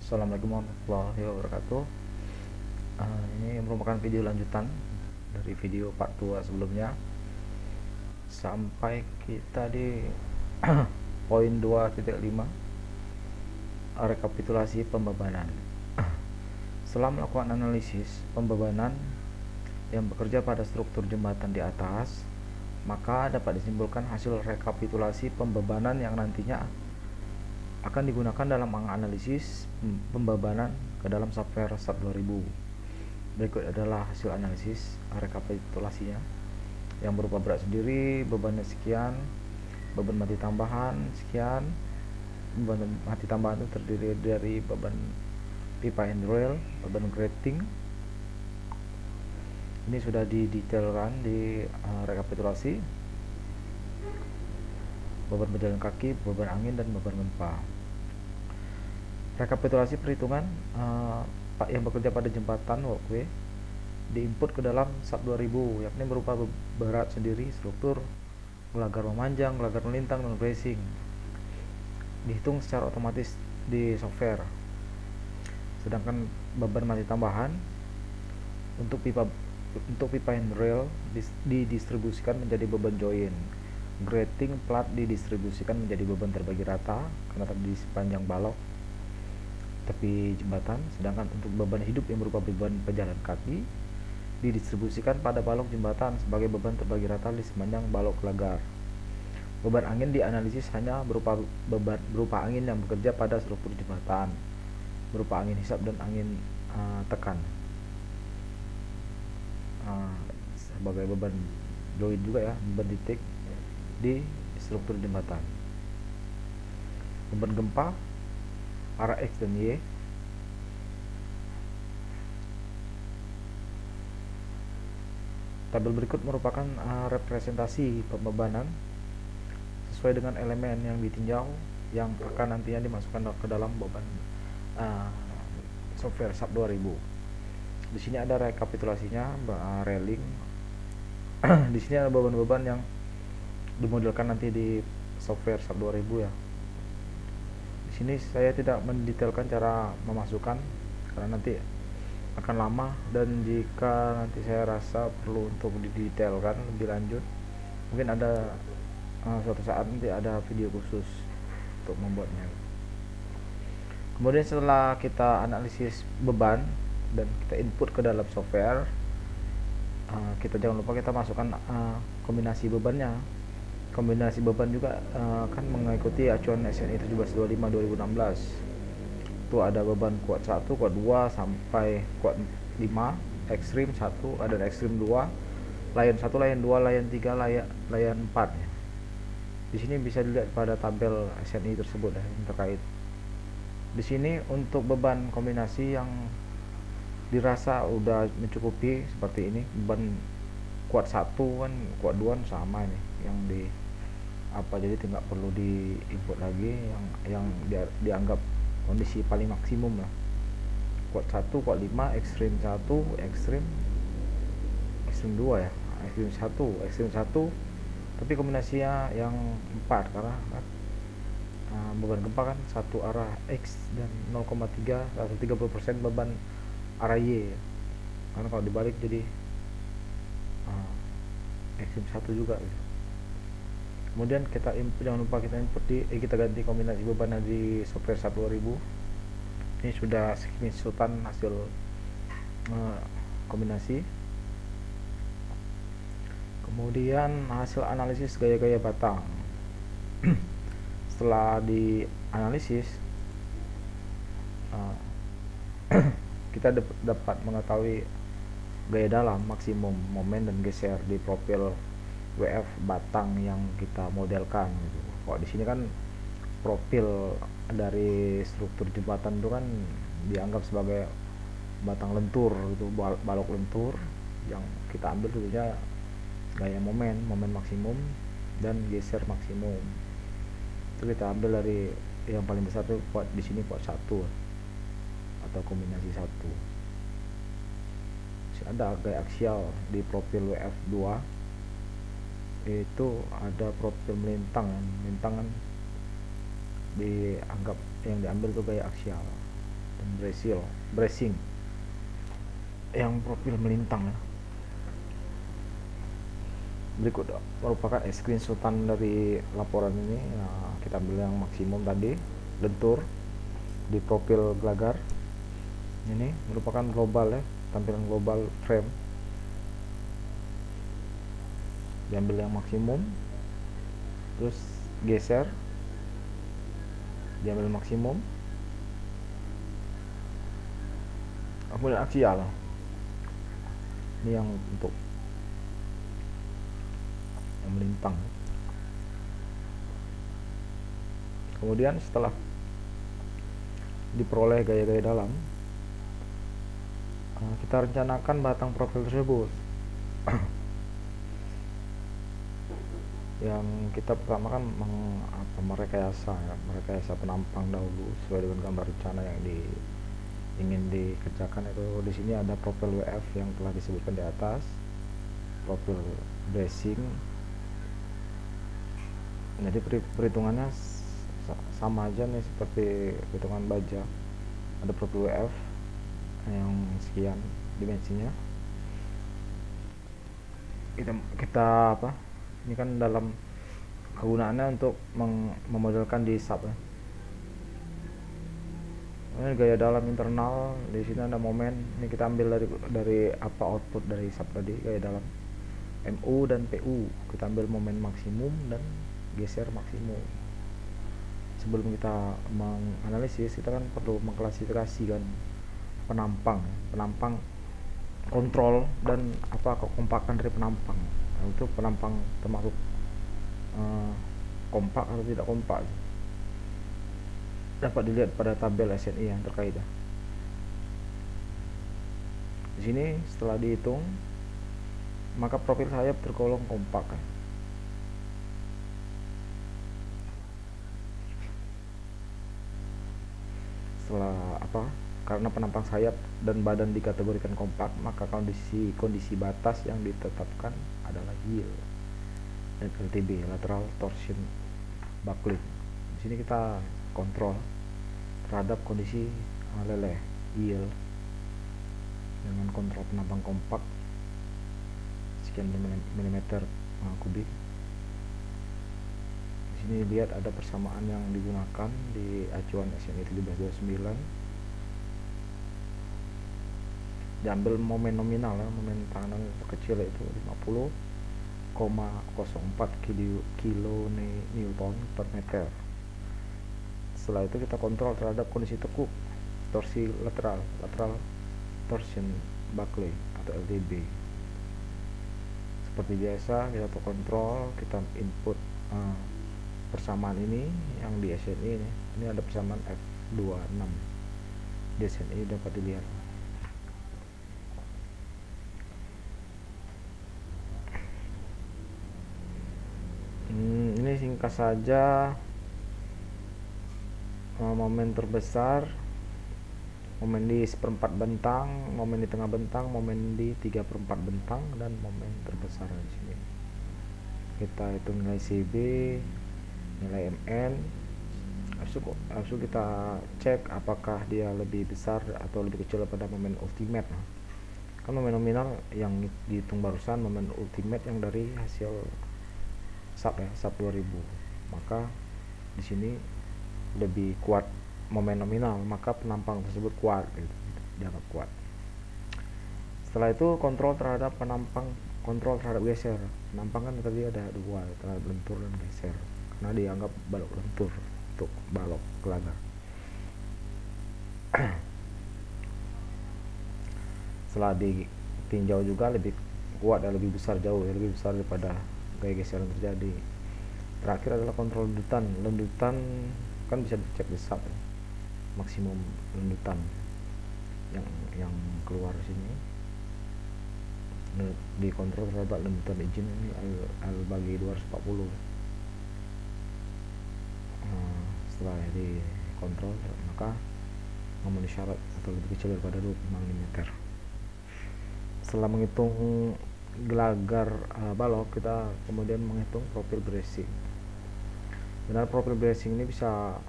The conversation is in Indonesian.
Assalamualaikum warahmatullahi wabarakatuh. Ini merupakan video lanjutan dari video part 2 sebelumnya. Sampai kita di poin 2.5, rekapitulasi pembebanan. Setelah melakukan analisis pembebanan yang bekerja pada struktur jembatan di atas, maka dapat disimpulkan hasil rekapitulasi pembebanan yang nantinya akan digunakan dalam menganalisis pembebanan ke dalam software SAP 2000. Berikut adalah hasil analisis rekapitulasinya, yang berupa berat sendiri, bebannya sekian, beban mati tambahan sekian. Beban mati tambahan itu terdiri dari beban pipa handrail, beban grating. Ini sudah didetailkan di rekapitulasi. Beban berjalan kaki, beban angin, dan beban gempa. Rekapitulasi perhitungan yang bekerja pada jembatan walkway diinput ke dalam SAP 2000, yakni berupa berat sendiri, struktur, gelagar memanjang, gelagar melintang, dan bracing. Dihitung secara otomatis di software. Sedangkan beban mati tambahan untuk pipa handrail didistribusikan menjadi beban join. Grating plat didistribusikan menjadi beban terbagi rata karena tadi sepanjang balok tepi jembatan. Sedangkan untuk beban hidup yang berupa beban pejalan kaki didistribusikan pada balok jembatan sebagai beban terbagi rata di sepanjang balok gelagar. Beban angin dianalisis hanya berupa angin yang bekerja pada struktur jembatan, berupa angin hisap dan angin tekan, sebagai beban join juga ya, beban titik di struktur jembatan. Beban gempa arah X dan Y. Tabel berikut merupakan representasi pembebanan sesuai dengan elemen yang ditinjau yang akan nantinya dimasukkan ke dalam beban software SAP 2000. Di sini ada rekapitulasinya, railing. Di sini ada beban-beban yang dimodelkan nanti di software SAP 2000 ya. Di sini saya tidak mendetailkan cara memasukkan karena nanti akan lama, dan jika nanti saya rasa perlu untuk didetailkan lebih lanjut, mungkin ada suatu saat nanti ada video khusus untuk membuatnya. Kemudian setelah kita analisis beban dan kita input ke dalam software, kita jangan lupa kita masukkan kombinasi bebannya. Kombinasi beban juga kan mengikuti acuan SNI 1725 2016. Itu ada beban kuat 1, kuat 2 sampai kuat 5, ekstrim 1, ada ekstrim 2, layan 1, layan 2, layan 3, layan 4 ya. Di sini bisa dilihat pada tabel SNI tersebut ya, yang terkait. Di sini untuk beban kombinasi yang dirasa udah mencukupi seperti ini, beban kuat 1 kan, kuat 2 sama ini yang di jadi tidak perlu diinput lagi yang dianggap kondisi paling maksimum lah. Kuat 1, kuat 5, ekstrim 1, ekstrim 2 ya, ekstrim 1, tapi kombinasinya yang 4 karena beban gempa kan satu arah X dan 0,3 atau 30% beban arah Y ya. Karena kalau dibalik jadi ekstrim 1 juga gitu. Kemudian kita input, jangan lupa kita input kita ganti kombinasi beban di software SAP 2000. Ini sudah screenshotan hasil kombinasi. Kemudian hasil analisis gaya-gaya batang. Setelah dianalisis, kita dapat mengetahui gaya dalam, maksimum, momen, dan geser di profil WF batang yang kita modelkan gitu. Kalau di sini kan profil dari struktur jembatan itu kan dianggap sebagai batang lentur gitu, balok lentur. Yang kita ambil tentunya gaya momen maksimum dan geser maksimum. Itu kita ambil dari yang paling besar tuh di sini kuat 1 atau kombinasi 1. Ada gaya aksial di profil WF2. Itu ada profil melintang kan dianggap yang diambil itu gaya aksial. dan bracing yang profil melintang ya. Berikut merupakan screenshotan dari laporan ini ya, kita ambil yang maksimum tadi, lentur di profil gelagar. Ini merupakan global ya, tampilan global frame, diambil yang maksimum, terus geser, diambil maksimum, kemudian aksial. Ini yang untuk yang melintang. Kemudian setelah diperoleh gaya-gaya dalam, kita rencanakan batang profil tersebut. Yang kita pertama kan merekayasa penampang dahulu sesuai dengan gambar rencana yang ingin dikerjakan. Itu di sini ada profil WF yang telah disebutkan di atas, profil bracing. Jadi perhitungannya sama aja nih seperti perhitungan baja. Ada profil WF yang sekian dimensinya. Kita apa? Ini kan dalam kegunaannya untuk memodelkan di sub ya. Ini gaya dalam internal, di sini ada momen. Ini kita ambil dari apa output dari sub tadi, gaya dalam MU dan PU. Kita ambil momen maksimum dan geser maksimum. Sebelum kita menganalisis, kita kan perlu mengklasifikasikan penampang kontrol dan apa kekompakan dari penampang. Nah, itu penampang termasuk kompak atau tidak kompak dapat dilihat pada tabel SNI yang terkait. Di sini setelah dihitung, maka profil sayap tergolong kompak. Setelah karena penampang sayap dan badan dikategorikan kompak, maka kondisi batas yang ditetapkan adalah yield dan LTB, lateral torsion buckling. Di sini kita kontrol terhadap kondisi leleh yield dengan kontrol penampang kompak sekian milimeter kubik. Di sini lihat ada persamaan yang digunakan di acuan SNI 1329. Diambil momen nominal ya, momen tangan kecil itu 50,04 kN per meter. Setelah itu kita kontrol terhadap kondisi tekuk, torsi lateral torsion buckling atau LTB. Seperti biasa kita kontrol, kita input persamaan ini yang di SNI ini ada persamaan F26 di SNI dapat dilihat. Ini singkat saja momen terbesar, momen di seperempat bentang, momen di tengah bentang, momen di 3/4 bentang, dan momen terbesar di sini. Kita hitung nilai CB, nilai MN. Harus kita cek apakah dia lebih besar atau lebih kecil daripada momen ultimate. Kan momen nominal yang dihitung barusan, momen ultimate yang dari hasil sub 2000. Maka di sini lebih kuat momen nominal, maka penampang tersebut kuat gitu, dianggap kuat. Setelah itu kontrol terhadap geser. Penampang kan tadi ada dua, terhadap lentur dan geser, karena dianggap balok lentur untuk balok gelagar. Setelah ditinjau juga lebih kuat dan lebih besar daripada gaya geser yang terjadi. Terakhir adalah kontrol lendutan kan bisa dicek di sub ya. Maksimum lendutan yang keluar sini dikontrol terhadap lendutan izin ini L bagi 240. Setelah dikontrol maka memenuhi syarat atau lebih kecil daripada 25 mm. Setelah menghitung gelagar balok, kita kemudian menghitung profil bracing. Benar, profil bracing ini bisa